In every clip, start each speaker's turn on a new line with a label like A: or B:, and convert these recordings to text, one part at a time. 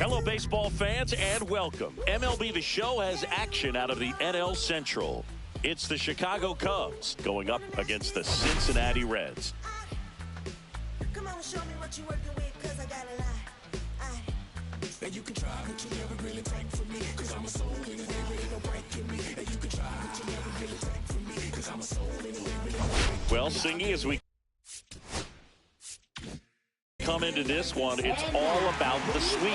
A: Hello, baseball fans, and welcome. MLB The Show has action out of the NL Central. It's the Chicago Cubs going up against the Cincinnati Reds.
B: Come on, show me what you're working with, cause I got a lot. And you can try, but you never really take from me, cause I'm a soul in the way, really don't break in me. And you can try, but you never really take from me, cause I'm a soul in the way, really don't break.
A: Well, Singy, as we come into this one, it's all about the sweep.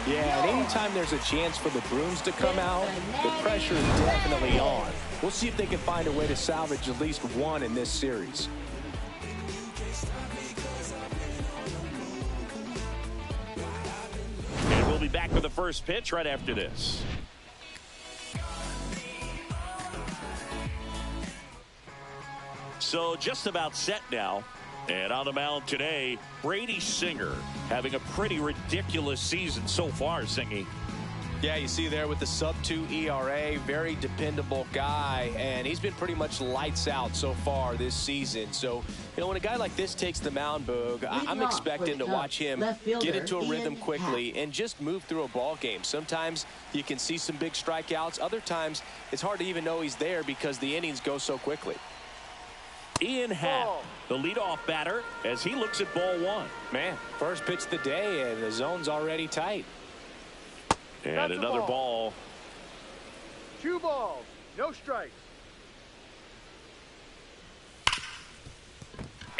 C: Yeah, and anytime there's a chance for the brooms to come out, the pressure is definitely on. We'll see if they can find a way to salvage at least one in this series.
A: And we'll be back with the first pitch right after this. So just about set now. And on the mound today, Brady Singer having a pretty ridiculous season so far, Singy.
C: Yeah, you see there with the sub-2 ERA, very dependable guy, and he's been pretty much lights out so far this season. So, you know, when a guy like this takes the mound, Boog, I'm expecting to watch him get into a rhythm quickly and just move through a ball game. Sometimes you can see some big strikeouts. Other times it's hard to even know he's there because the innings go so quickly.
A: Ian Happ, the leadoff batter, as he looks at ball one.
C: Man, first pitch of the day, and the zone's already tight.
A: And another ball.
D: 2 balls, no strikes.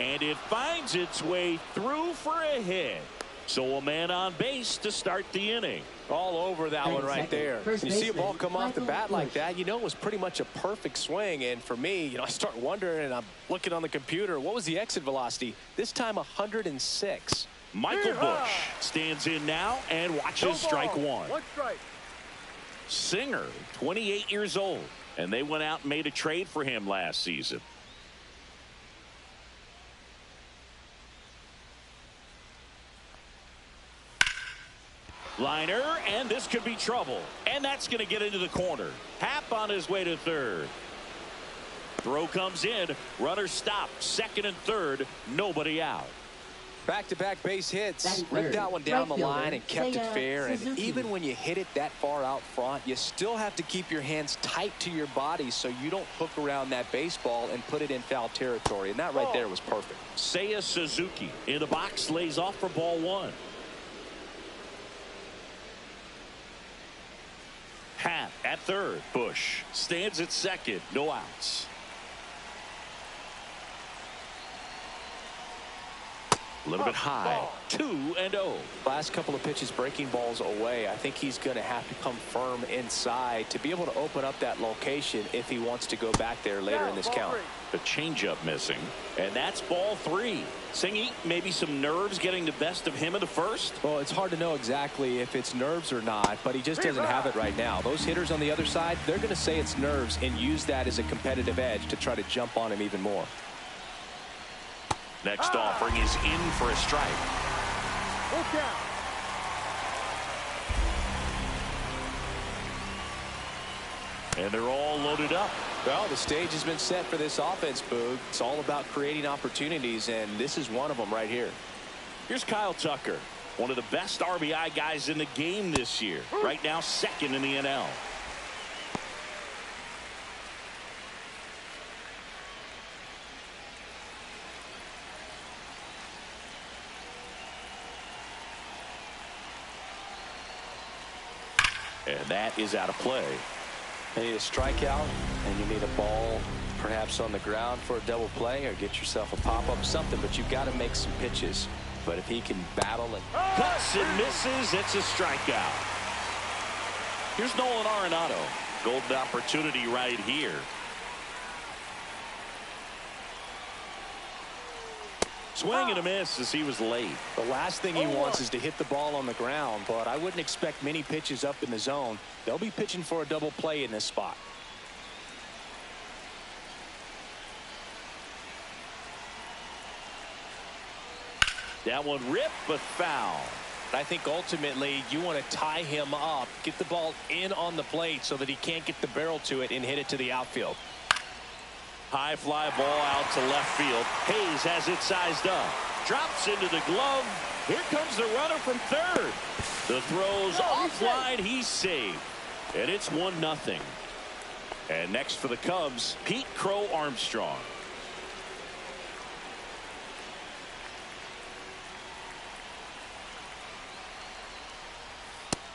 A: And it finds its way through for a hit. So a man on base to start the inning.
C: All over that one right there. You see a ball come off the bat like that, you know it was pretty much a perfect swing. And for me, you know, I start wondering, and I'm looking on the computer, what was the exit velocity? This time 106.
A: Michael Busch stands in now and watches strike one.
D: 1 strike.
A: Singer, 28 years old, and they went out and made a trade for him last season. Liner, and this could be trouble. And that's going to get into the corner. Happ on his way to third. Throw comes in. Runner stopped. Second and third. Nobody out.
C: Back-to-back base hits. Ripped that one down the line and kept it fair. And even when you hit it that far out front, you still have to keep your hands tight to your body so you don't hook around that baseball and put it in foul territory. And that right there was perfect.
A: Seiya Suzuki in the box, lays off for ball one. Happ at third. Busch stands at second. No outs. A little bit high. 2-0.
C: Last couple of pitches breaking balls away. I think he's going to have to come firm inside to be able to open up that location if he wants to go back there later in this count.
A: The changeup missing. And that's ball 3. Singy, maybe some nerves getting the best of him in the first?
C: Well, it's hard to know exactly if it's nerves or not, but he just doesn't have it right now. Those hitters on the other side, they're going to say it's nerves and use that as a competitive edge to try to jump on him even more.
A: Next offering is in for a strike.
D: Look out.
A: And they're all loaded up.
C: Well, the stage has been set for this offense, Boog. It's all about creating opportunities, and this is one of them right here.
A: Here's Kyle Tucker, one of the best RBI guys in the game this year. Right now, second in the NL. And that is out of play.
C: You need a strikeout, and you need a ball perhaps on the ground for a double play, or get yourself a pop-up, something, but you've got to make some pitches. But if he can battle and
A: cuts and misses, it's a strikeout. Here's Nolan Arenado. Golden opportunity right here. Swing and a miss as he was late.
C: The last thing he wants is to hit the ball on the ground, but I wouldn't expect many pitches up in the zone. They'll be pitching for a double play in this spot.
A: That one ripped, but foul.
C: I think ultimately you want to tie him up, get the ball in on the plate so that he can't get the barrel to it and hit it to the outfield.
A: High fly ball out to left field. Hayes has it sized up. Drops into the glove, Here comes the runner from third. The throw's offline. He's safe. And it's 1-0. And next for the Cubs, Pete Crow Armstrong.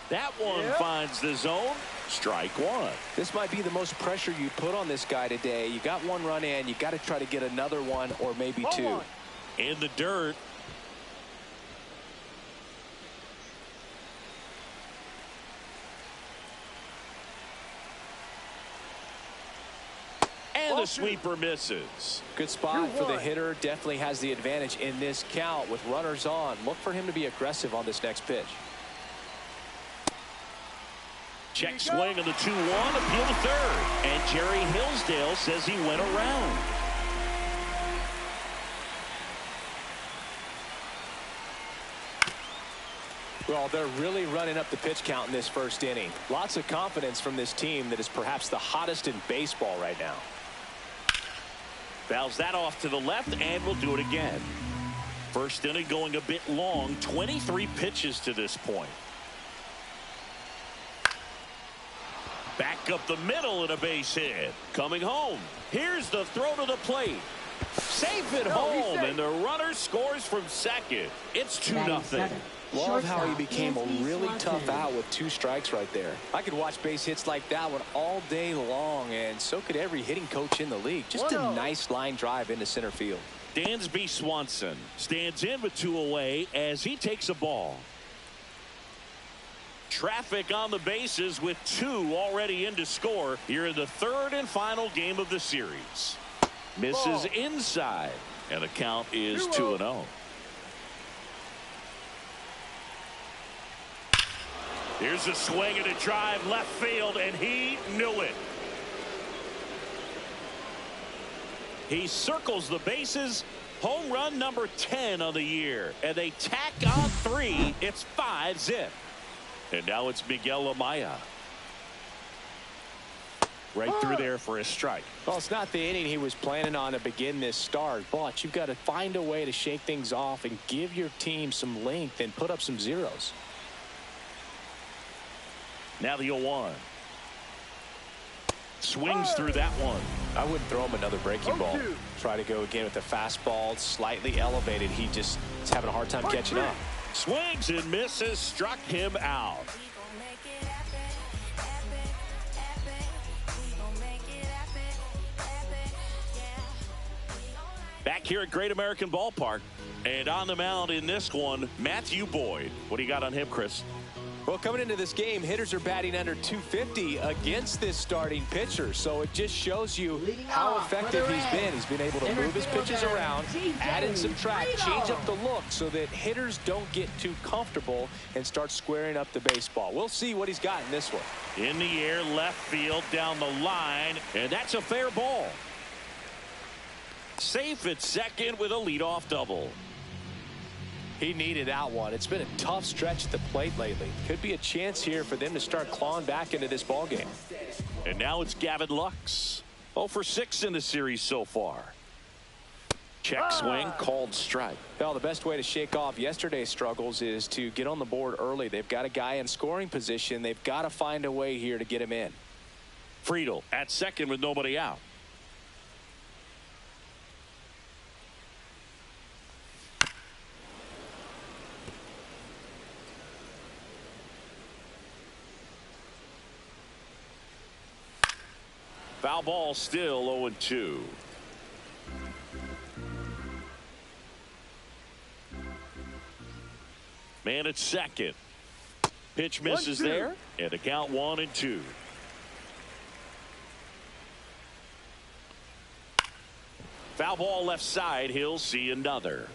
A: That one finds the zone. Strike one.
C: This might be the most pressure you put on this guy today. You got one run in. You got to try to get another one or maybe two.
A: In the dirt. And the sweeper misses.
C: Good spot for the hitter. Definitely has the advantage in this count with runners on. Look for him to be aggressive on this next pitch.
A: Check swing on the 2-1, appeal to third. And Jerry Hillsdale says he went around.
C: Well, they're really running up the pitch count in this first inning. Lots of confidence from this team that is perhaps the hottest in baseball right now.
A: Fouls that off to the left, and we'll do it again. First inning going a bit long, 23 pitches to this point. Back up the middle and a base hit. Coming home. Here's the throw to the plate. Safe at home, and the runner scores from second. It's 2-0.
C: Love how he became a really tough out with 2 strikes right there. I could watch base hits like that one all day long, and so could every hitting coach in the league. Just a nice line drive into center field.
A: Dansby Swanson stands in with 2 away as he takes a ball. Traffic on the bases with 2 already in to score here in the 3rd and final game of the series. Misses inside, and the count is 2-0. Here's a swing and a drive left field, and he knew it. He circles the bases. Home run number 10 on the year, and they tack on 3. It's 5-zip. And now it's Miguel Amaya. Right through there for a strike.
C: Well, it's not the inning he was planning on to begin this start, but you've got to find a way to shake things off and give your team some length and put up some zeros.
A: Now the 0-1. Swings through that one.
C: I wouldn't throw him another breaking ball. Try to go again with the fastball, slightly elevated. He just is having a hard time catching up.
A: Swings and misses, struck him out. Back here at Great American Ballpark, and on the mound in this one, Matthew Boyd. What do you got on him, Chris?
C: Well, coming into this game, hitters are batting under 250 against this starting pitcher. So it just shows you how effective he's been. He's been able to move his pitches around, add and subtract, change up the look so that hitters don't get too comfortable and start squaring up the baseball. We'll see what he's got in this one.
A: In the air, left field, down the line, and that's a fair ball. Safe at second with a leadoff double.
C: He needed that one. It's been a tough stretch at the plate lately. Could be a chance here for them to start clawing back into this ball game.
A: And now it's Gavin Lux. 0 for 6 in the series so far. Check swing, called strike.
C: Well, the best way to shake off yesterday's struggles is to get on the board early. They've got a guy in scoring position. They've got to find a way here to get him in.
A: Friedel at second with nobody out. Foul ball, still 0-2. Man at second. Pitch misses there, and the count 1-2. Foul ball left side. He'll see another.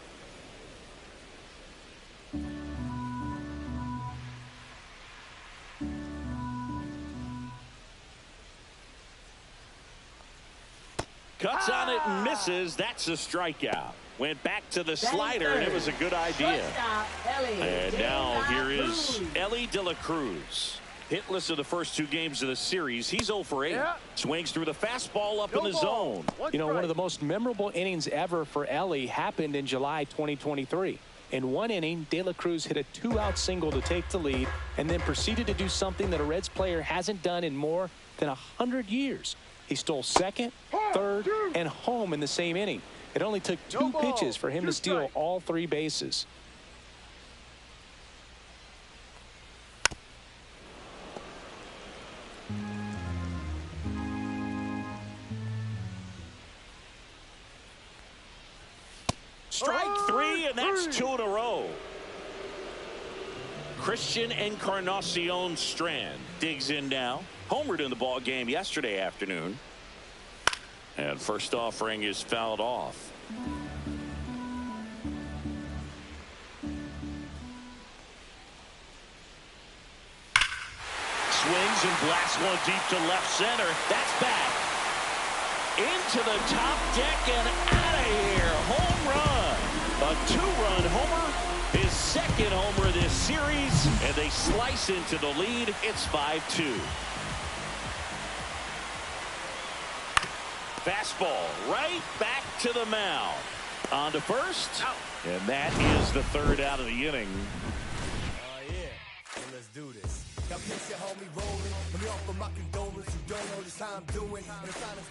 A: Cuts on it and misses. That's a strikeout. Went back to the slider, and it was a good idea. And now here is Ellie De La Cruz. Hitless in the first 2 games of the series. He's 0 for 8. Swings through the fastball up in the zone.
C: You know, one of the most memorable innings ever for Ellie happened in July 2023. In one inning, De La Cruz hit a 2-out single to take the lead and then proceeded to do something that a Reds player hasn't done in more than 100 years. He stole second, third, and home in the same inning. It only took two pitches for him to steal all 3 bases.
A: Strike 3, and that's 2 in a row. Christian Encarnacion Strand digs in now. Homered in the ball game yesterday afternoon. And first offering is fouled off. Swings and blasts one deep to left center. That's back. Into the top deck and out of here. Home run. A 2-run homer. His second homer this series. And they slice into the lead. It's 5-2. Fastball right back to the mound. On to first. Out. And that is the 3rd out of the inning.
B: Oh, yeah. Well, let's do this.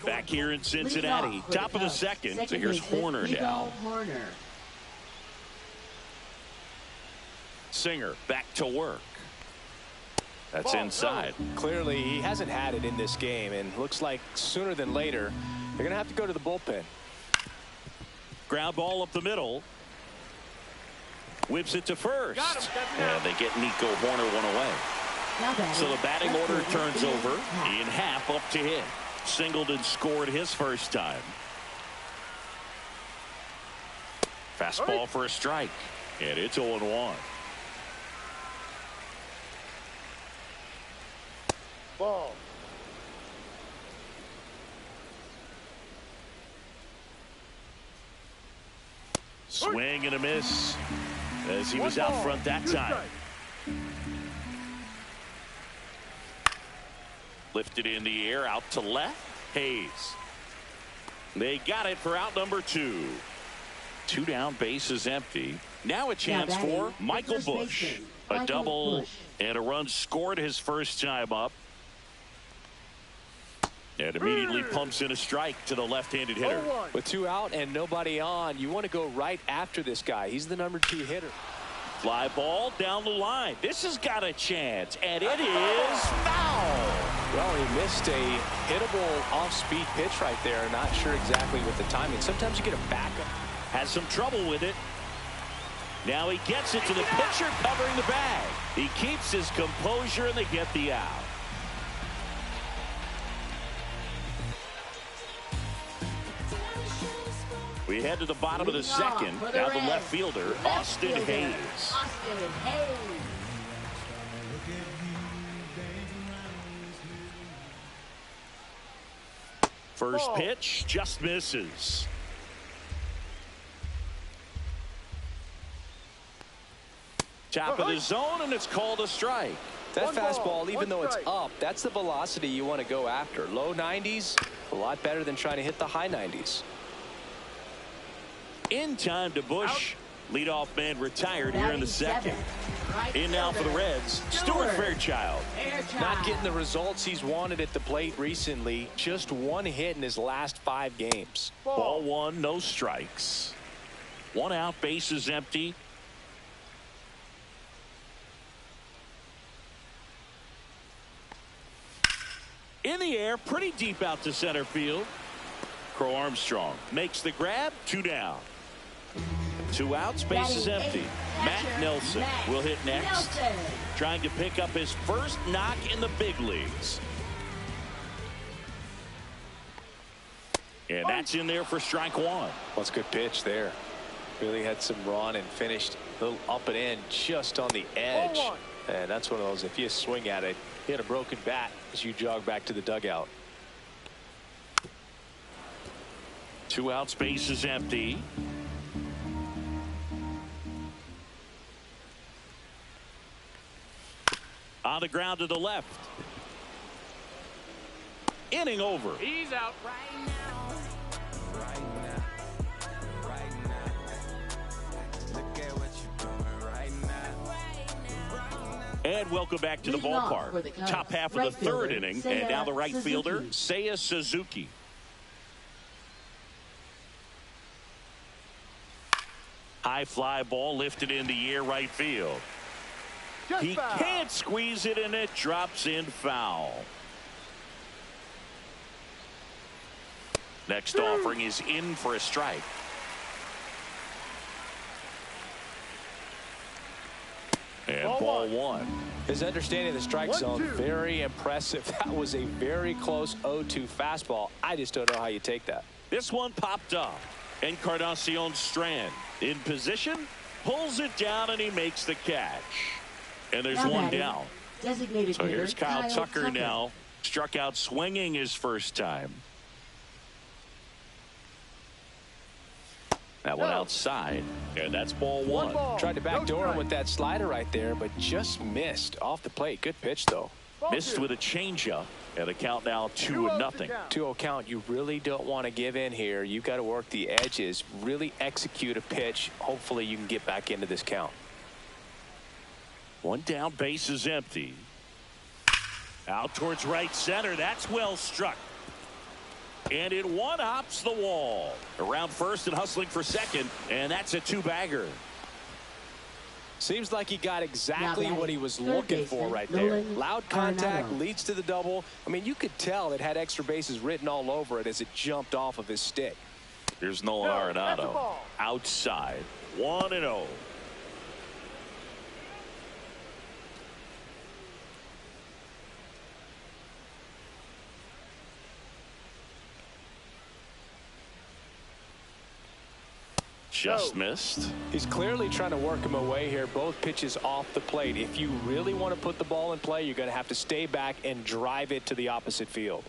A: Back here in Cincinnati, top of the second. So here's Horner now. Singer back to work. That's inside.
C: Clearly, he hasn't had it in this game, and looks like sooner than later, they're going to have to go to the bullpen.
A: Ground ball up the middle. Whips it to first. And they get Nico Horner one away. So the batting order turns over. Ian Happ up to hit. Singleton scored his first time. Fastball for a strike. And it's 0-1.
D: Ball.
A: Swing and a miss as he was out front that time. Lifted in the air out to left. Hayes. They got it for out number 2. 2 down, bases empty. Now a chance for Michael Busch. A double and a run scored his first time up. And immediately pumps in a strike to the left-handed hitter.
C: With 2 out and nobody on, you want to go right after this guy. He's the number 2 hitter.
A: Fly ball down the line. This has got a chance, and it is foul.
C: Well, he missed a hittable off-speed pitch right there. Not sure exactly what the timing. Sometimes you get a backup.
A: Has some trouble with it. Now he gets it to the pitcher covering the bag. He keeps his composure, and they get the out. We head to the bottom of the second. Now the left fielder, Austin Hayes. First pitch just misses. Top of the zone, and it's called a strike.
C: That fastball, even though it's up, that's the velocity you want to go after. Low 90s, a lot better than trying to hit the high 90s.
A: In time to Busch. Leadoff man retired here in the second. In now for the Reds, Stuart Fairchild.
C: Not getting the results he's wanted at the plate recently. Just 1 hit in his last 5 games.
A: Ball 1, no strikes. 1 out, bases empty. In the air, pretty deep out to center field. Crow Armstrong makes the grab. 2 down. 2 outs, bases empty. Matt Nelson will hit next. Trying to pick up his first knock in the big leagues. And that's in there for strike 1.
C: Well, it's a good pitch there. Really had some run and finished a little up and in just on the edge. And that's one of those, if you swing at it, hit a broken bat as you jog back to the dugout.
A: 2 outs, bases empty. On the ground to the left. Inning over.
D: He's out.
B: Right now. Right now. Right now. Look at what you
A: And welcome back to the ballpark. Top half of the third inning, and now the right fielder, Seiya Suzuki. High fly ball lifted in the air right field. He can't squeeze it, and it drops in foul. Next offering is in for a strike. And ball one.
C: His understanding of the strike zone, very impressive. That was a very close 0-2 fastball. I just don't know how you take that.
A: This one popped up. Encarnacion Strand in position, pulls it down, and he makes the catch. And there's one down. So here's Kyle Tucker now. Struck out swinging his first time. That one outside, and that's ball one.
C: Tried to backdoor him with that slider right there, but just missed off the plate. Good pitch, though.
A: Missed with a changeup, and the count now 2-0.
C: 2-0 count. You really don't want to give in here. You've got to work the edges, really execute a pitch. Hopefully you can get back into this count.
A: One down, base is empty. Out towards right center. That's well struck. And it one-hops the wall. Around first and hustling for second, and that's a two-bagger.
C: Seems like he got exactly what he was looking for right there. Loud contact leads to the double. I mean, you could tell it had extra bases written all over it as it jumped off of his stick.
A: Here's Nolan Arenado. Outside. 1-0. Just missed.
C: He's clearly trying to work him away here. Both pitches off the plate. If you really want to put the ball in play, you're going to have to stay back and drive it to the opposite field.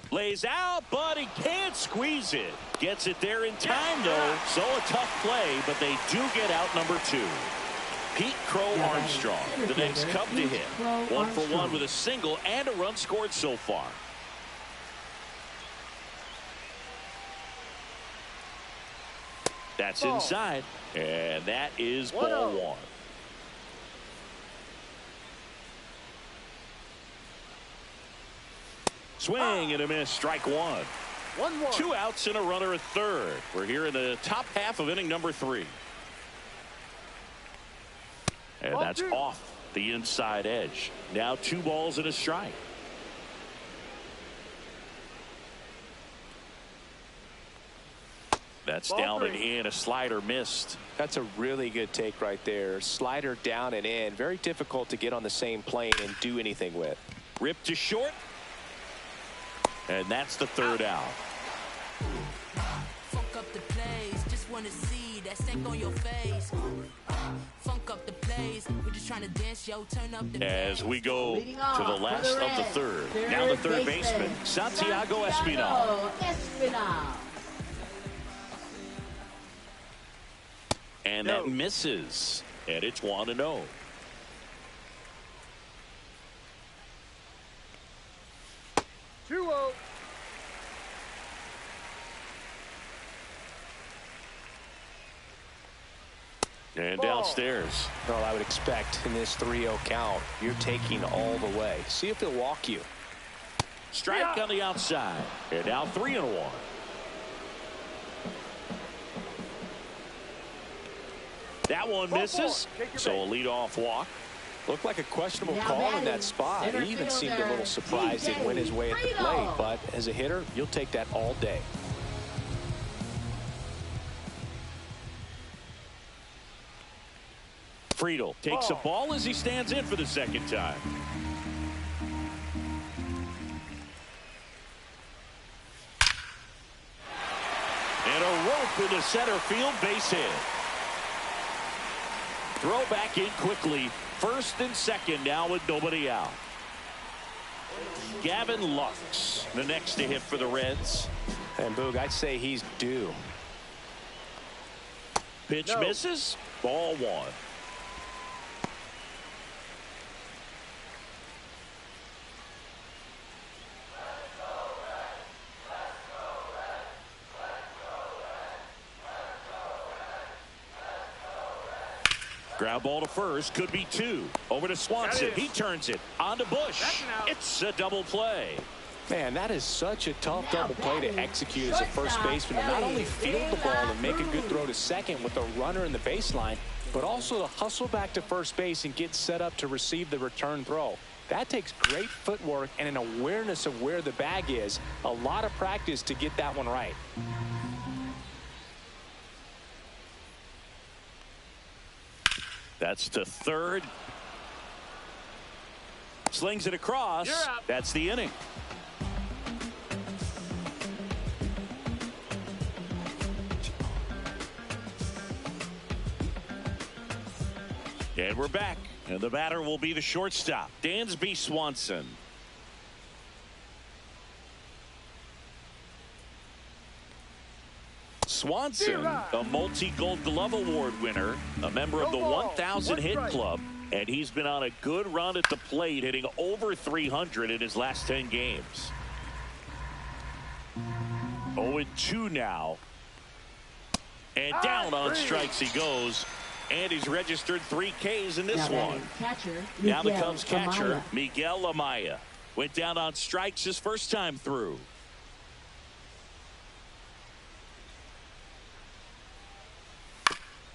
A: Lays out, but he can't squeeze it. Gets it there in time, though. So a tough play, but they do get out number two. Pete Crow Armstrong, the next Cub to hit. 1-for-1 with a single and a run scored so far. That's inside, and that is ball one. Swing and a miss, strike one.
D: 1-1.
A: 2 outs and a runner at third. We're here in the top half of inning number 3. And that's off the inside edge. Now 2 balls and a strike. That's down and in. A slider missed.
C: That's a really good take right there. Slider down and in. Very difficult to get on the same plane and do anything with.
A: Ripped to short. And that's the third out.
B: Funk up the plays, just wanna see that stank on your face. Funk up the plays, we're just trying to dance, yo, turn up the
A: As we go to the last of the third. Now the third baseman, Santiago Espinal. And that misses. And it's 1-0. And downstairs.
C: Well, I would expect in this 3-0 count, you're taking all the way. See if he'll walk you.
A: Strike on the outside. And now 3-1. That one misses. So a leadoff walk.
C: Looked like a questionable call in that spot. He even seemed a little surprised it went his way at the plate. But as a hitter, you'll take that all day.
A: Friedel takes a ball as he stands in for the second time. And a rope into center field, base hit. Throw back in quickly. First and second now with nobody out. Gavin Lux, the next to hit for the Reds.
C: And Boog, I'd say he's due.
A: Pitch misses. Ball one. Ground ball to first, could be 2. Over to Swanson. He turns it on to Bush. It's a double play.
C: Man, that is such a tough double play to execute as a first baseman. To not only field the ball and make a good throw to second with a runner in the baseline, but also to hustle back to first base and get set up to receive the return throw. That takes great footwork and an awareness of where the bag is. A lot of practice to get that one right.
A: That's to third. Slings it across. That's the inning. And we're back. And the batter will be the shortstop, Dansby Swanson. Swanson, a multi-Gold Glove Award winner, a member of the 1,000 hit club, and he's been on a good run at the plate, hitting over 300 in his last 10 games. 0-2 now. And down on strikes he goes. And he's registered 3 Ks in this one. Now the Cubs catcher, Miguel Amaya. Went down on strikes his first time through.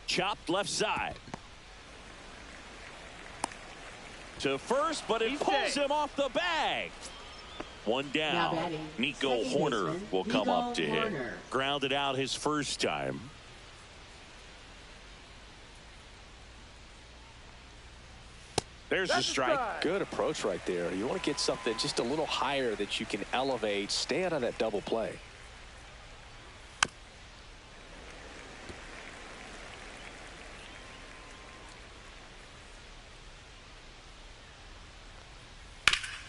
A: Chopped left side. To first, but it pulls him off the bag. One down. Nico Horner will come up to hit. Grounded out his first time. There's a strike.
C: Good approach right there. You want to get something just a little higher that you can elevate. Stay out of that double play.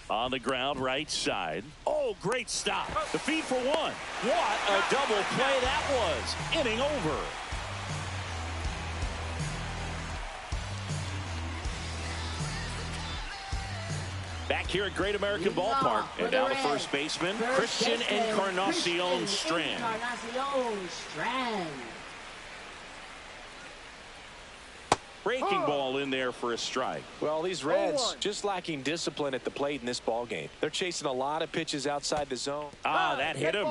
A: On the ground, right side. Oh, great stop. The feed for 1. What a double play that was. Inning over. Back here at Great American Ballpark. And now the first baseman, Christian Encarnacion Strand. Breaking ball in there for a strike.
C: Well, these Reds just lacking discipline at the plate in this ball game. They're chasing a lot of pitches outside the zone.
A: That hit him.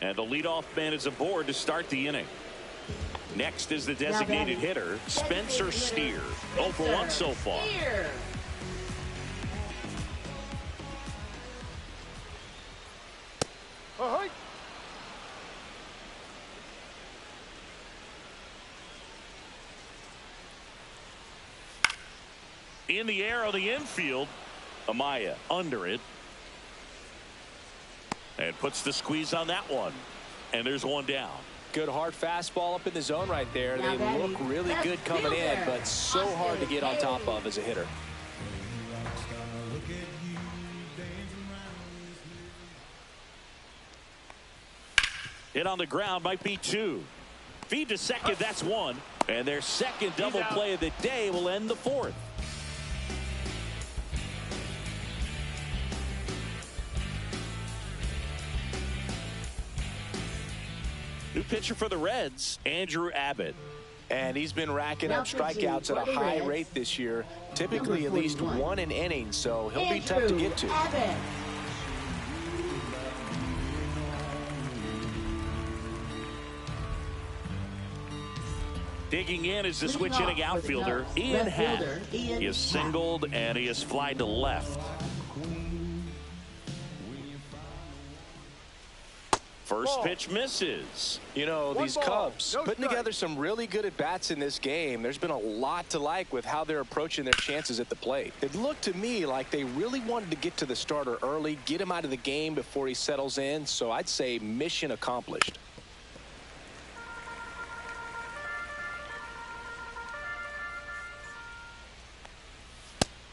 A: And the leadoff man is aboard to start the inning. Next is the designated hitter, Spencer Steer. 0 for 1 so far. In the air on the infield, Amaya under it. And puts the squeeze on that one. And there's one down.
C: Good hard fastball up in the zone right there. They look really good coming in, but so hard to get on top of as a hitter.
A: Hit on the ground, might be 2. Feed to second, that's 1. And their second double play of the day will end the 4th. New pitcher for the Reds, Andrew Abbott.
C: And he's been racking up strikeouts at a high rate this year, typically at least 1 an inning, so he'll be tough to get to.
A: Digging in is the switch hitting outfielder, Ian Happ. He is singled and he is flied to left. First pitch misses.
C: You know, these Cubs putting together some really good at-bats in this game. There's been a lot to like with how they're approaching their chances at the plate. It looked to me like they really wanted to get to the starter early, get him out of the game before he settles in. So I'd say mission accomplished.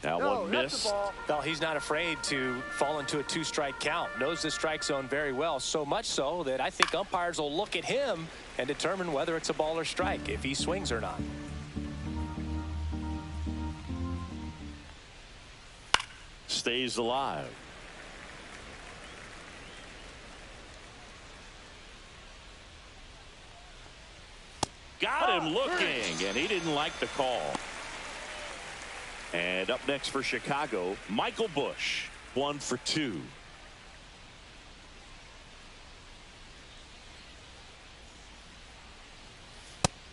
A: Now one miss.
C: Well, he's not afraid to fall into a 2-strike count. Knows the strike zone very well, so much so that I think umpires will look at him and determine whether it's a ball or strike, if he swings or not.
A: Stays alive. Got him looking, and he didn't like the call. And up next for Chicago, Michael Busch, 1 for 2.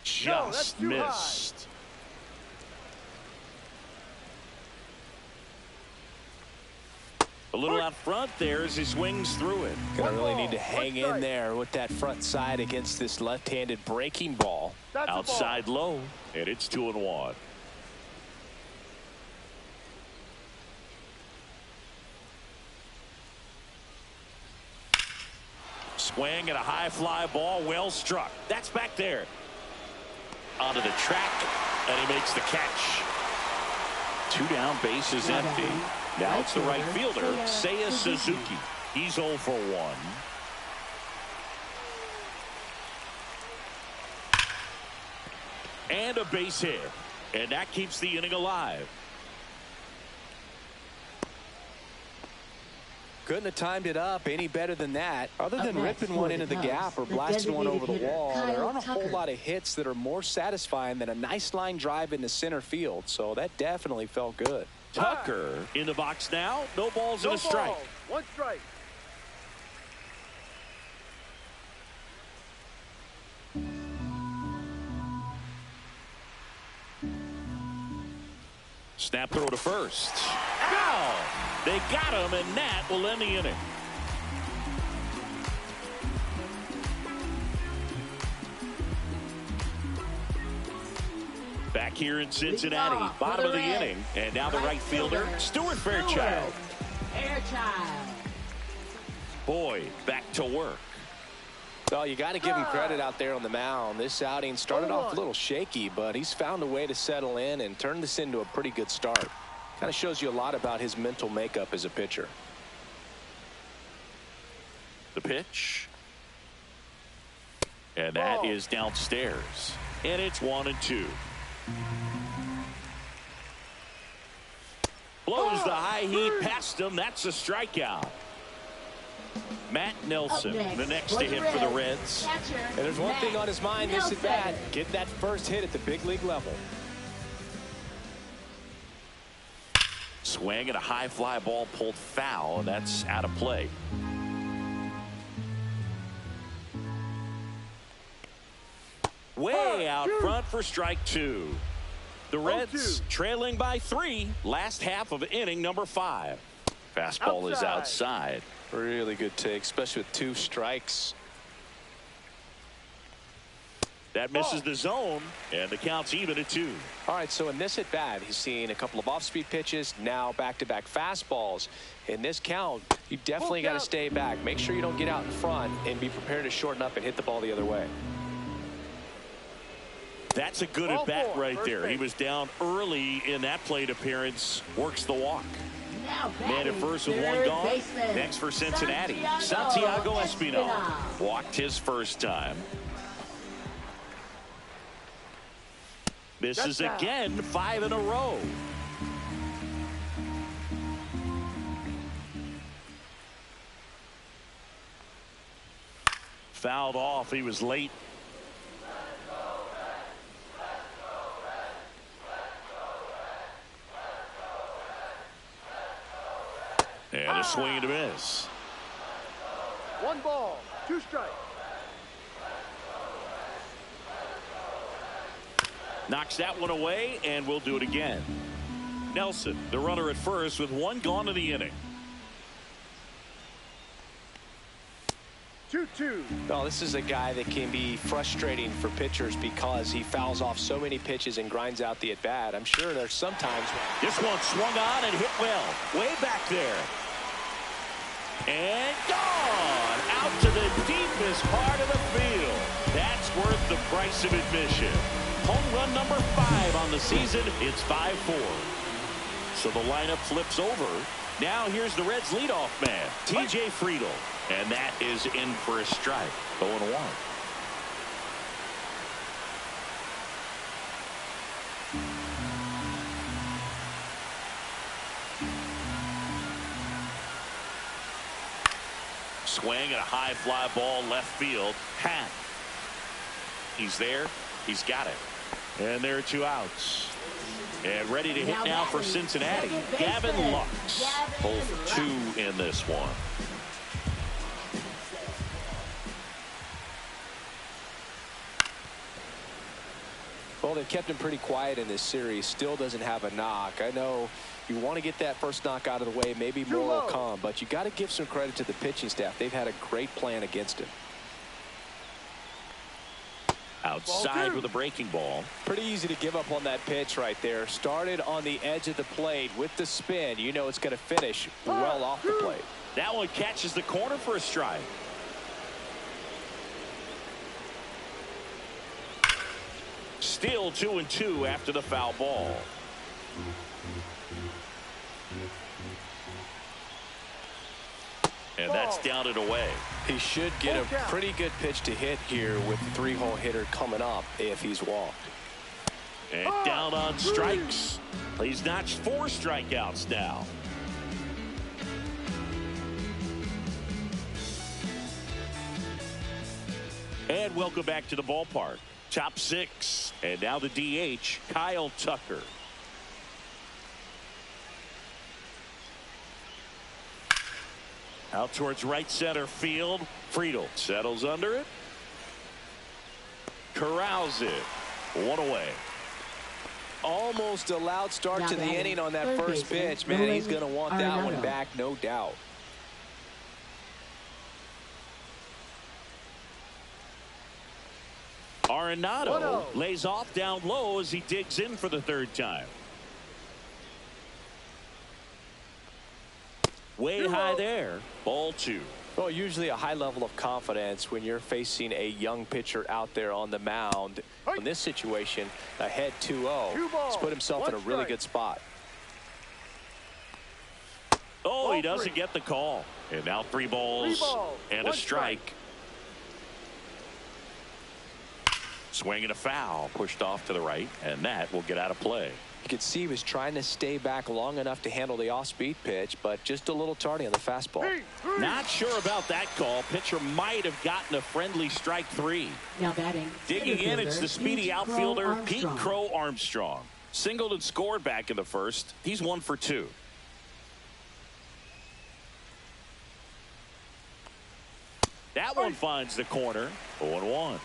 A: Just missed. A little out front there as he swings through it.
C: Gonna really need to hang in there with that front side against this left-handed breaking ball.
A: Outside low, and it's 2-1. Swing and a high fly ball, well struck. That's back there. Onto the track, and he makes the catch. 2 down, base is empty. Now it's the right fielder, Seiya Suzuki. He's 0 for 1. And a base hit. And that keeps the inning alive.
C: Couldn't have timed it up any better than that. Other than ripping one into the gap or blasting one over the wall, there aren't a whole lot of hits that are more satisfying than a nice line drive into center field. So that definitely felt good.
A: Tucker in the box now. No balls and a strike.
D: 1 strike.
A: Snap throw to first. Foul! They got him, and that will end the inning. Back here in Cincinnati, bottom of the inning, and now the right fielder, Stuart Fairchild. Boyd back to work.
C: Well, you got to give him credit out there on the mound. This outing started off a little shaky, but he's found a way to settle in and turn this into a pretty good start. Kind of shows you a lot about his mental makeup as a pitcher.
A: The pitch. And that is downstairs. And it's 1-2. Blows the high heat past him. That's a strikeout. Matt Nelson, the next to hit for the Reds.
C: And there's one thing on his mind this at bat: get that first hit at the big league level.
A: Swing and a high fly ball pulled foul. That's out of play. Way out front for strike 2. The Reds trailing by 3. Last half of inning number 5. Fastball is outside.
C: Really good take, especially with 2 strikes.
A: That misses the zone, and the count's even at 2.
C: All right, so in this at bat, he's seen a couple of off-speed pitches, now back-to-back fastballs. In this count, you definitely got to stay back. Make sure you don't get out in front and be prepared to shorten up and hit the ball the other way.
A: That's a good at bat right there. He was down early in that plate appearance. Works the walk. Man at first with 1 gone. Next for Cincinnati, Santiago Espinal. Walked his first time. Misses again, 5 in a row. Fouled off. He was late. And a swing and a miss.
D: 1 ball, 2 strikes.
A: Knocks that one away, and we'll do it again. Nelson, the runner at first, with 1 gone in the inning.
D: 2-2.
C: Well, this is a guy that can be frustrating for pitchers because he fouls off so many pitches and grinds out the at-bat. I'm sure there's sometimes.
A: This one swung on and hit well. Way back there. And gone out to the deepest part of the field. That's worth the price of admission. Home run number 5 on the season. It's 5-4. So the lineup flips over. Now here's the Reds leadoff man, TJ Friedl. And that is in for a strike. 0-1. Swing and a high fly ball left field. Hat. He's there. He's got it. And there are 2 outs. And ready to hit now for Cincinnati, Gavin Lux. 0 for 2 in this one.
C: Well, they've kept him pretty quiet in this series. Still doesn't have a knock. I know you want to get that first knock out of the way. Maybe more will come, but you got to give some credit to the pitching staff. They've had a great plan against him.
A: Outside with a breaking ball.
C: Pretty easy to give up on that pitch right there. Started on the edge of the plate with the spin. You know it's going to finish well off the plate.
A: That one catches the corner for a strike. Still 2-2 after the foul ball. And that's down and away.
C: He should get a pretty good pitch to hit here with the 3-hole hitter coming up if he's walked.
A: And down on strikes. He's notched 4 strikeouts now. And welcome back to the ballpark. Top 6. And now the DH, Kyle Tucker. Out towards right center field. Friedel settles under it. Corrals it. 1 away.
C: Almost a loud start to the inning on that first pitch. Man, he's going to want that one back, no doubt.
A: Arenado lays off down low as he digs in for the 3rd time. Way high there. Ball 2.
C: Well, usually a high level of confidence when you're facing a young pitcher out there on the mound. In this situation, ahead 2-0. He's put himself in a really good spot.
A: Oh, he doesn't get the call. And now 3 balls and a strike. Swing and a foul, pushed off to the right, and that will get out of play.
C: You could see he was trying to stay back long enough to handle the off-speed pitch, but just a little tardy on the fastball.
A: Not sure about that call. Pitcher might have gotten a friendly strike 3.
E: Now batting.
A: Digging in, it's the speedy outfielder, Pete Crow Armstrong. Singled and scored back in the 1st. He's 1 for 2. That one finds the corner. 0-1.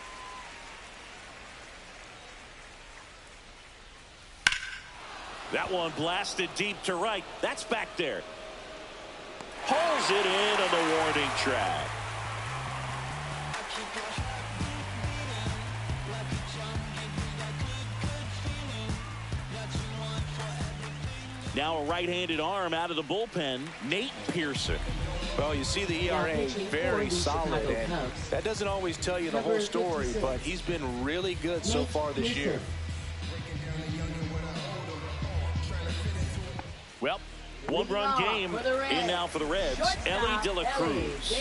A: That one blasted deep to right. That's back there. Pulls it in on the warning track. Now a right-handed arm out of the bullpen, Nate Pearson.
C: Well, you see the ERA very solid, and that doesn't always tell you the whole story, but he's been really good so far this year.
A: Well, 1-run game in now for the Reds. Ellie De La Cruz.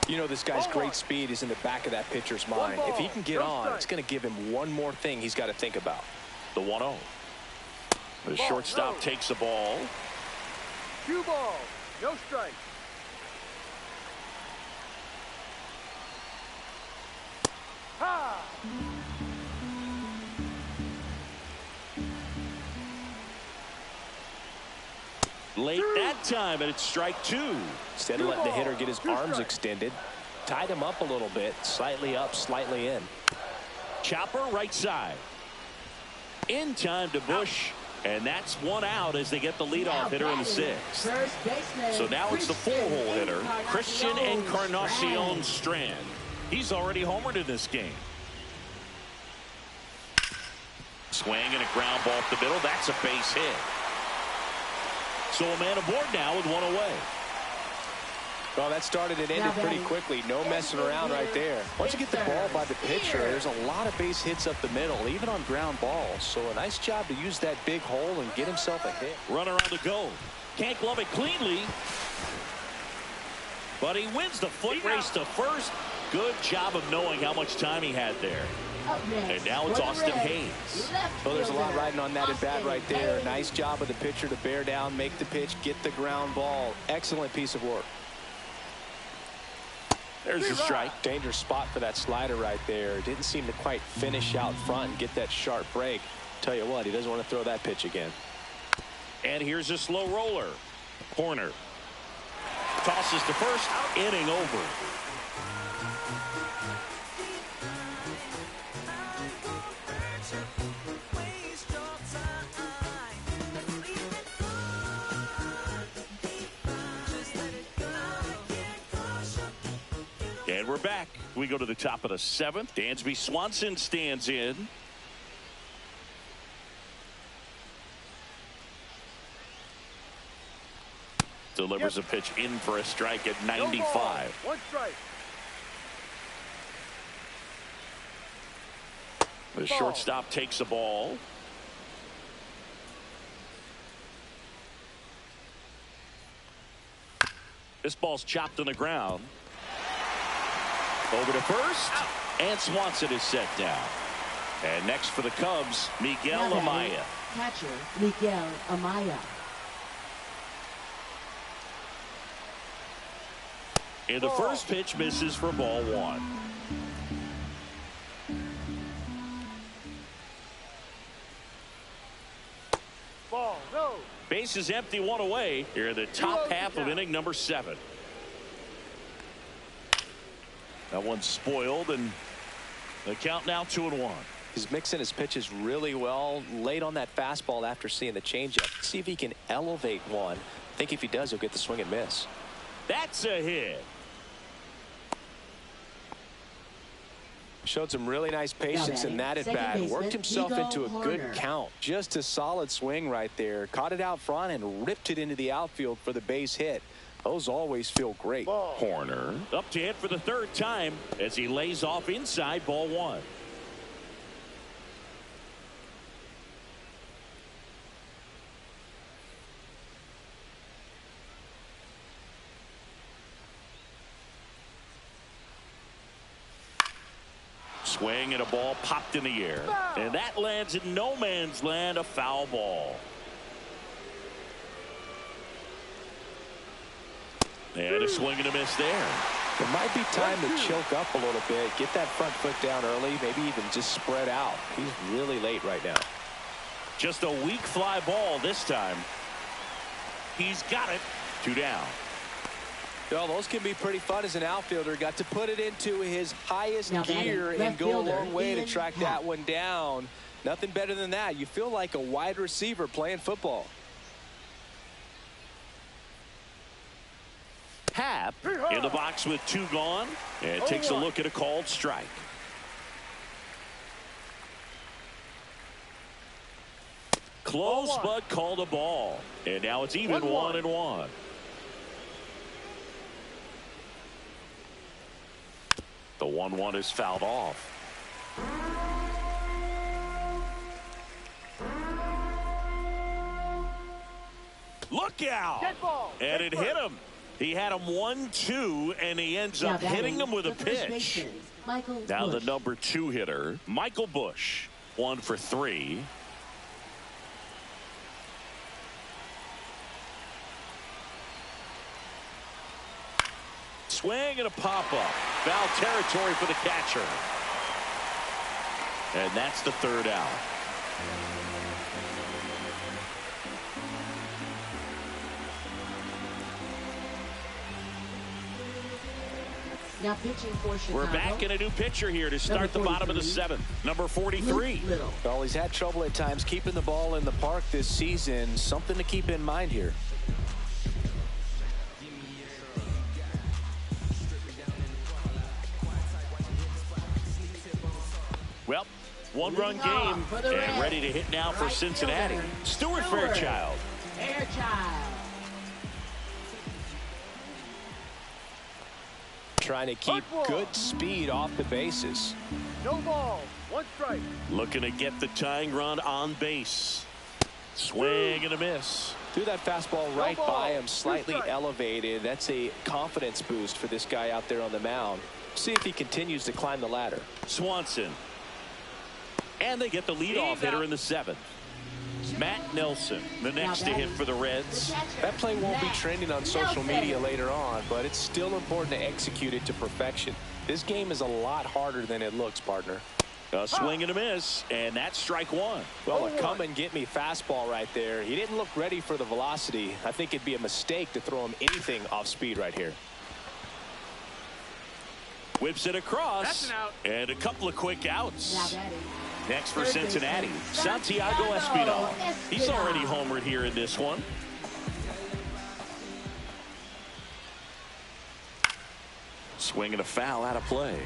C: You know, this guy's great speed is in the back of that pitcher's mind. If he can get on, it's going to give him one more thing he's got to think about.
A: The 1-0. The shortstop takes the ball.
D: 2 balls, no strike. Ha!
A: Late that time, and it's strike 2.
C: Instead of letting the hitter get his arms extended, tied him up a little bit, slightly up, slightly in.
A: Chopper right side. In time to Bush, and that's 1 out as they get the leadoff hitter in the 6th. So now it's the 4-hole hitter, Christian Encarnacion Strand. He's already homered in this game. Swing and a ground ball up the middle. That's a base hit. So a man aboard now with 1 away.
C: Well, that started and ended pretty quickly. No messing around right there. Once you get the ball by the pitcher, there's a lot of base hits up the middle, even on ground balls. So a nice job to use that big hole and get himself a hit.
A: Runner on the go. Can't glove it cleanly. But he wins the foot race to first. Good job of knowing how much time he had there. And now it's Austin Hayes.
C: Well, there's a lot riding on that at bat right there. Nice job of the pitcher to bear down, make the pitch, get the ground ball. Excellent piece of work.
A: There's a strike.
C: Dangerous spot for that slider right there. Didn't seem to quite finish out front and get that sharp break. Tell you what, he doesn't want to throw that pitch again.
A: And here's a slow roller. Corner. Tosses to first. Inning over. And we're back. We go to the top of the 7th. Dansby Swanson stands in. Delivers a pitch in for a strike at 95.
D: One strike.
A: The shortstop takes the ball. This ball's chopped on the ground. Over to first, and Swanson is set down. And next for the Cubs, Miguel Amaya.
E: Catcher Miguel Amaya.
A: And the first pitch misses for ball 1.
D: Ball, no.
A: Base is empty, 1 away. Here in the top half of inning number 7. That one's spoiled, and the count now 2-1.
C: He's mixing his pitches really well. Late on that fastball after seeing the changeup. See if he can elevate one. I think if he does, he'll get the swing and miss.
A: That's a hit.
C: Showed some really nice patience in that at bat. Worked himself into a good count. Just a solid swing right there. Caught it out front and ripped it into the outfield for the base hit. Those always feel great.
A: Horner up to hit for the 3rd time as he lays off inside ball 1. Swing and a ball popped in the air. And that lands in no man's land, a foul ball. And a swing and a miss there.
C: It might be time to choke up a little bit. Get that front foot down early. Maybe even just spread out. He's really late right now.
A: Just a weak fly ball this time. He's got it. 2 down.
C: Well, those can be pretty fun as an outfielder. Got to put it into his highest gear and go a long way to track that one down. Nothing better than that. You feel like a wide receiver playing football.
A: Happ in the box with 2 gone and takes a look at a called strike. Close, but called a ball. And now it's even 1-1. The 1-1 is fouled off. Look out! And it hit him. He had him 1-2, and he ends up hitting him with a pitch. Now the number 2 hitter, Michael Bush, 1 for 3. Swing and a pop-up. Foul territory for the catcher. And that's the 3rd out.
E: Now pitching for Chicago.
A: We're back in a new pitcher here to start the bottom of the 7th. Number 43.
C: Well, he's had trouble at times keeping the ball in the park this season. Something to keep in mind here.
A: Well, 1-run game and ready to hit now for Cincinnati. Stuart Fairchild.
C: Trying to keep good speed off the bases.
D: No ball. 1 strike.
A: Looking to get the tying run on base. Swing and a miss.
C: Threw that fastball right by him, slightly elevated. That's a confidence boost for this guy out there on the mound. See if he continues to climb the ladder.
A: Swanson. And they get the leadoff hitter in the 7th. Matt Nelson, the next to hit for the Reds.
C: That play won't be trending on social media later on, but it's still important to execute it to perfection. This game is a lot harder than it looks, partner.
A: A swing and a miss, and that's strike one.
C: Well, a come and get me fastball right there. He didn't look ready for the velocity. I think it'd be a mistake to throw him anything off speed right here.
A: Whips it across.
D: That's an out.
A: And a couple of quick outs.
E: Now batting.
A: Next for Cincinnati, Santiago Espinal. He's already homered here in this one. Swing and a foul out of play.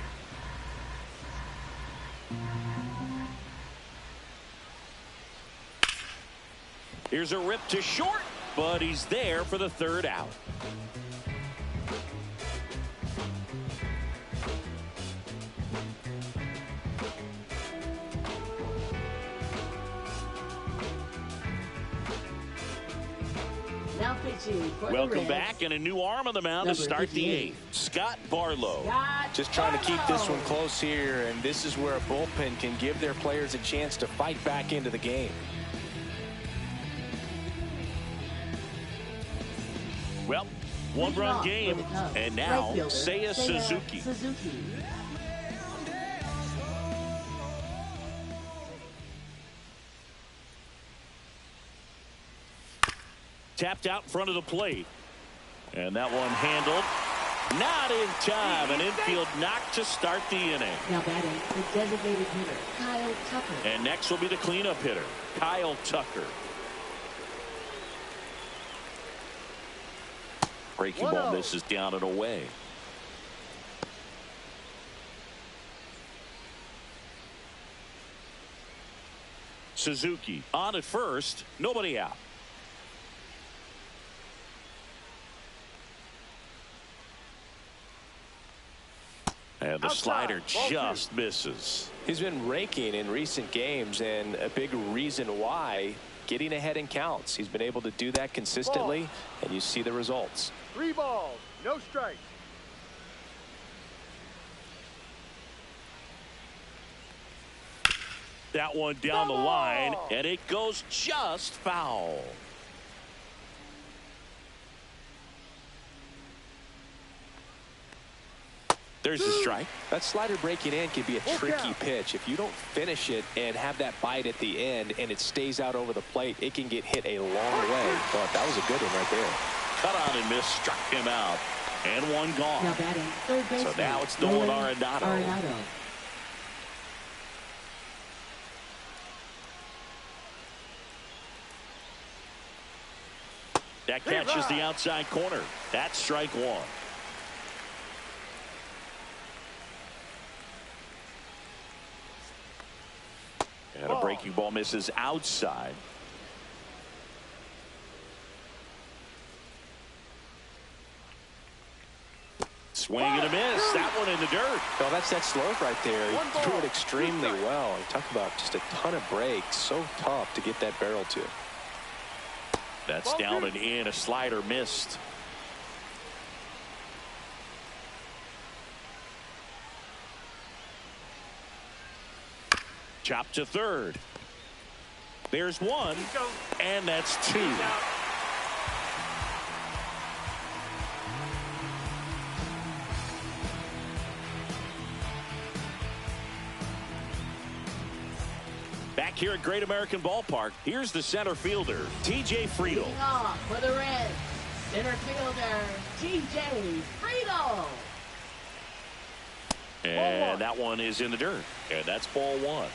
A: Here's a rip to short, but he's there for the third out.
E: Now pitching for the
A: Welcome
E: Reds.
A: back, and a new arm on the mound to start the 8th. Scott Barlow.
C: Just trying to keep this one close here, and this is where a bullpen can give their players a chance to fight back into the game.
A: Well, one-run game, and now Seiya Suzuki. Tapped out in front of the plate. And that one handled. Not in time. An infield knock to start the inning.
E: Now batting, the designated hitter, Kyle Tucker.
A: And next will be the cleanup hitter, Kyle Tucker. Breaking ball misses down and away. Suzuki on at first, nobody out. And the slider just misses.
C: He's been raking in recent games, and a big reason why, getting ahead in counts. He's been able to do that consistently, and you see the results.
D: 3 balls, no strikes.
A: That one down the line, and it goes just foul. There's the strike.
C: That slider breaking in can be a tricky pitch. If you don't finish it and have that bite at the end and it stays out over the plate, it can get hit a long way. But that was a good one right there.
A: Cut on and miss, struck him out. And one gone.
E: Now batting, third baseman.
A: So now it's Nolan Arenado. That catches the outside corner. That's strike one. And a breaking ball misses outside. Swing and a miss. That one in the dirt.
C: Well, that's that slope right there. He threw it extremely well. You talk about just a ton of breaks. So tough to get that barrel to.
A: That's down and in. A slider missed. Chop to third. There's one, and that's two. Back here at Great American Ballpark, here's the center fielder, T.J. Friedel.
E: Leading off for the Reds, center fielder, T.J. Friedel.
A: And that one is in the dirt, and that's ball one.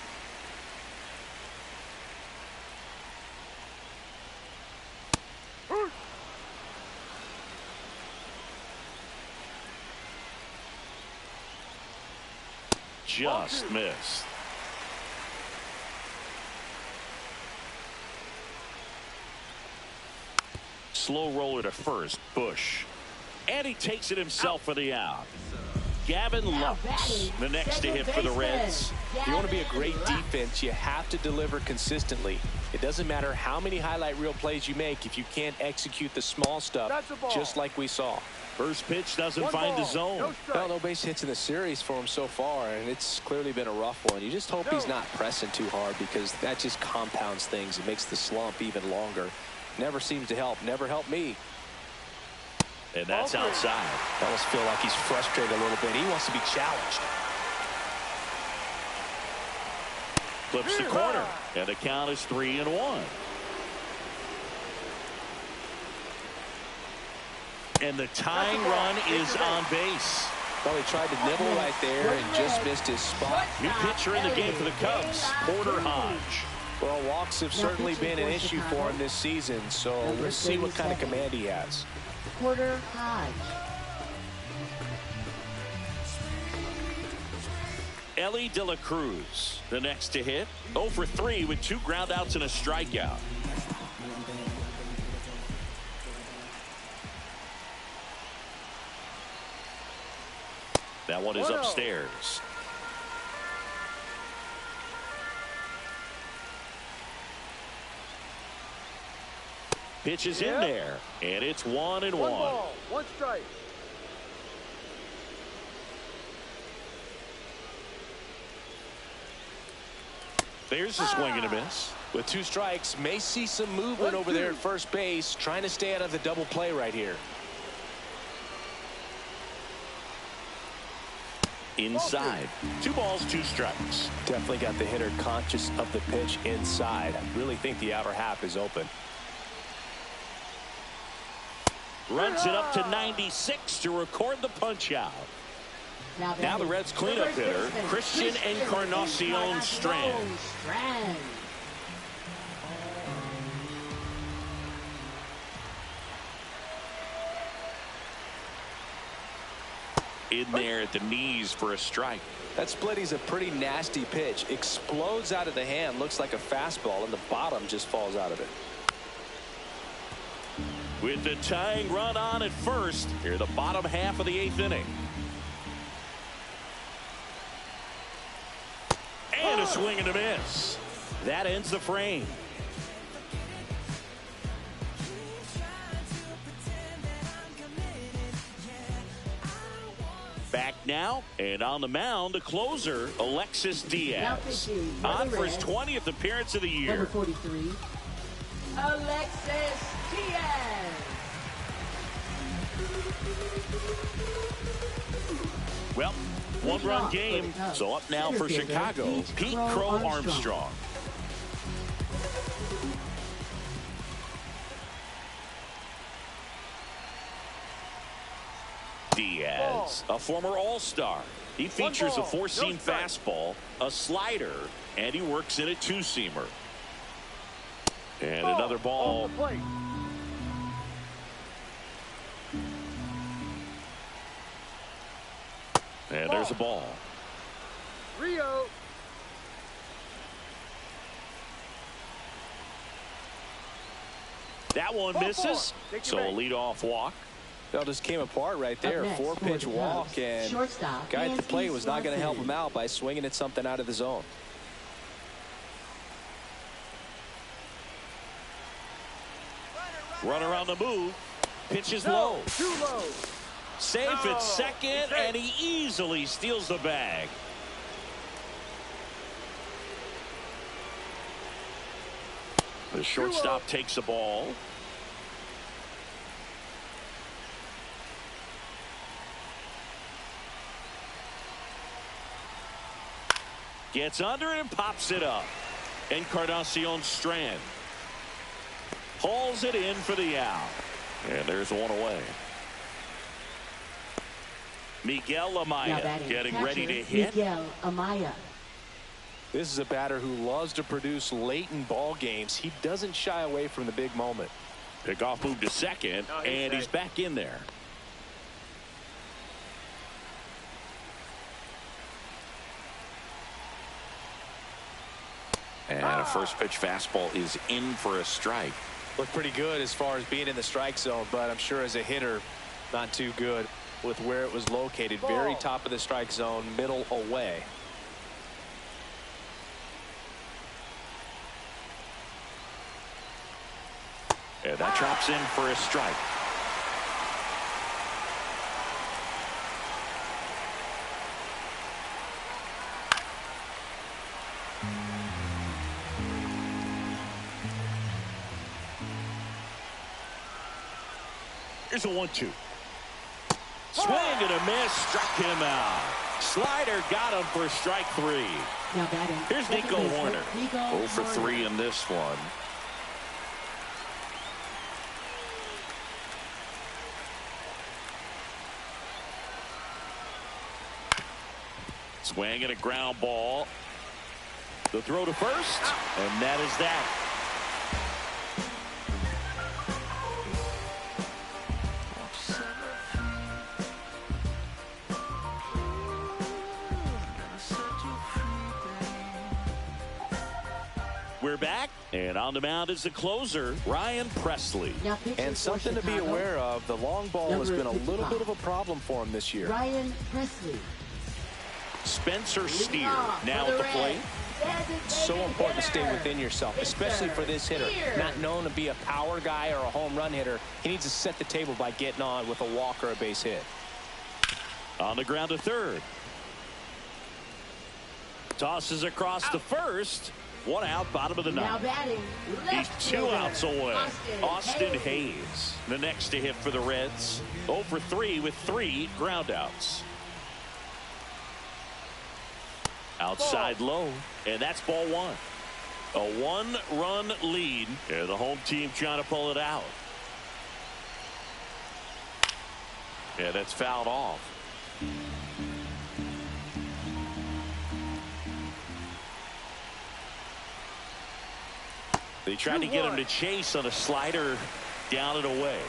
A: Just missed. Slow roller to first, Bush. And he takes it himself for the out. Gavin Lux, the next to hit for the Reds.
C: If you want to be a great defense, you have to deliver consistently. It doesn't matter how many highlight reel plays you make if you can't execute the small stuff, just like we saw.
A: First pitch doesn't
D: One
A: find the
D: ball,
A: zone.
D: no strike.
C: Well, no base hits in the series for him so far, and it's clearly been a rough one. You just hope he's not pressing too hard, because that just compounds things. It makes the slump even longer. Never seems to help. Never helped me.
A: And that's outside.
C: I almost feel like he's frustrated a little bit. He wants to be challenged.
A: Flips the corner, and the count is 3-1. And the tying run is on base.
C: Well, he tried to nibble right there and just missed his spot.
A: New pitcher in the game for the Cubs, Porter Hodge.
C: Well, walks have certainly been an issue for him this season, so we'll see what kind of command he has.
E: Porter Hodge.
A: Ellie De La Cruz, the next to hit. 0 for 3 with 2 groundouts and a strikeout. That one is upstairs. Pitch is in there, and it's 1-1.
D: One ball, one strike.
A: There's a swing and a miss.
C: With 2 strikes, may see some movement over there at first base, trying to stay out of the double play right here.
A: Inside. 2 balls, 2 strikes.
C: Definitely got the hitter conscious of the pitch inside. I really think the outer half is open.
A: Runs it up to 96 to record the punch out. Now the Reds cleanup hitter, Christian Encarnacion Strand. In there at the knees for a strike.
C: That splitty's a pretty nasty pitch. Explodes out of the hand, looks like a fastball, and the bottom just falls out of it.
A: With the tying run on at first, here the bottom half of the 8th inning. And a swing and a miss. That ends the frame. Back now, and on the mound, the closer, Alexis Diaz. On for his 20th appearance of the year.
E: Number 43, Alexis Diaz.
A: Well, 1-run game, so up now for Chicago, Pete Crow Armstrong. Diaz, a former All-Star. He features a 4-seam fastball, a slider, and he works in a 2-seamer. And another ball. And there's a ball.
D: Rio.
A: That one misses, so a leadoff walk.
C: That just came apart right there. 4-pitch walk, and guy at the plate was not going to help him out by swinging at something out of the zone.
A: Runner on the move. Pitch is low.
D: Too low.
A: Safe at second, and he easily steals the bag. The shortstop takes the ball. Gets under it and pops it up. Encarnacion Strand hauls it in for the out. And there's one away. Miguel Amaya getting ready to hit.
E: Miguel Amaya.
C: This is a batter who loves to produce late in ball games. He doesn't shy away from the big moment.
A: Pickoff move to second, and he's back in there. And a first pitch fastball is in for a strike.
C: Looked pretty good as far as being in the strike zone, but I'm sure as a hitter, not too good with where it was located. Very top of the strike zone, middle away.
A: And that drops in for a strike. Here's a 1-2. Swing and a miss, struck him out. Slider got him for strike 3.
E: Now batting.
A: Here's Nico Horner. 0 for 3 in this one. Swing and a ground ball. The throw to first, and that is that. We're back, and on the mound is the closer, Ryan Presley.
C: And something to be aware of, the long ball has been a little bit of a problem for him this year.
E: Ryan Presley.
A: Spencer Steer now at the plate.
C: It's so important to stay within yourself, especially for this hitter. Not known to be a power guy or a home run hitter. He needs to set the table by getting on with a walk or a base hit.
A: On the ground to third. Tosses across to first. 1 out, bottom of the
E: Now
A: ninth.
E: batting.
A: He's 2 outs away. Austin Hayes, the next to hit for the Reds. 0 for 3 with 3 groundouts. Outside low, and that's ball 1. A 1-run lead, and the home team trying to pull it out. Yeah, that's fouled off. They tried to get him to chase on a slider down and away.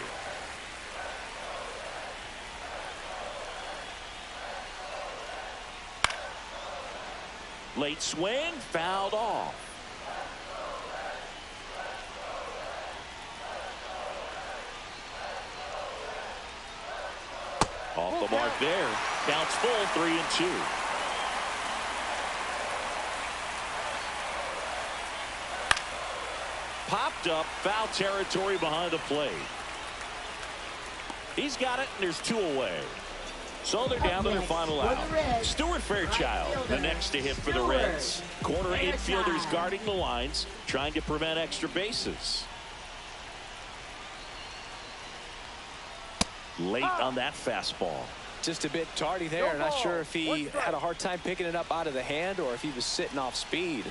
A: Late swing, fouled off. Off the mark there. Counts full, 3-2. Popped up, foul territory behind the plate. He's got it, and there's 2 away. So they're down to their final out. Stuart Fairchild, the next to hit for the Reds. Corner infielders guarding the lines, trying to prevent extra bases. Late on that fastball.
C: Just a bit tardy there. Not sure if he had a hard time picking it up out of the hand or if he was sitting off speed.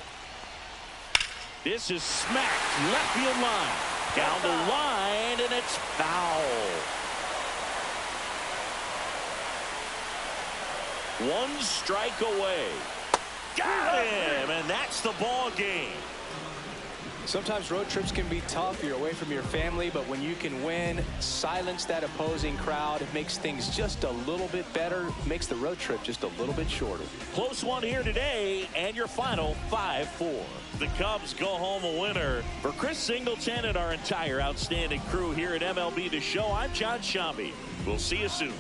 A: This is smacked left field line. Down the line, and it's foul. 1 strike away. Got him, and that's the ball game.
C: Sometimes road trips can be tough. You're away from your family, but when you can win, silence that opposing crowd, it makes things just a little bit better, makes the road trip just a little bit shorter.
A: Close one here today, and your final 5-4. The Cubs go home a winner. For Chris Singleton and our entire outstanding crew here at MLB The Show, I'm John Shambi. We'll see you soon.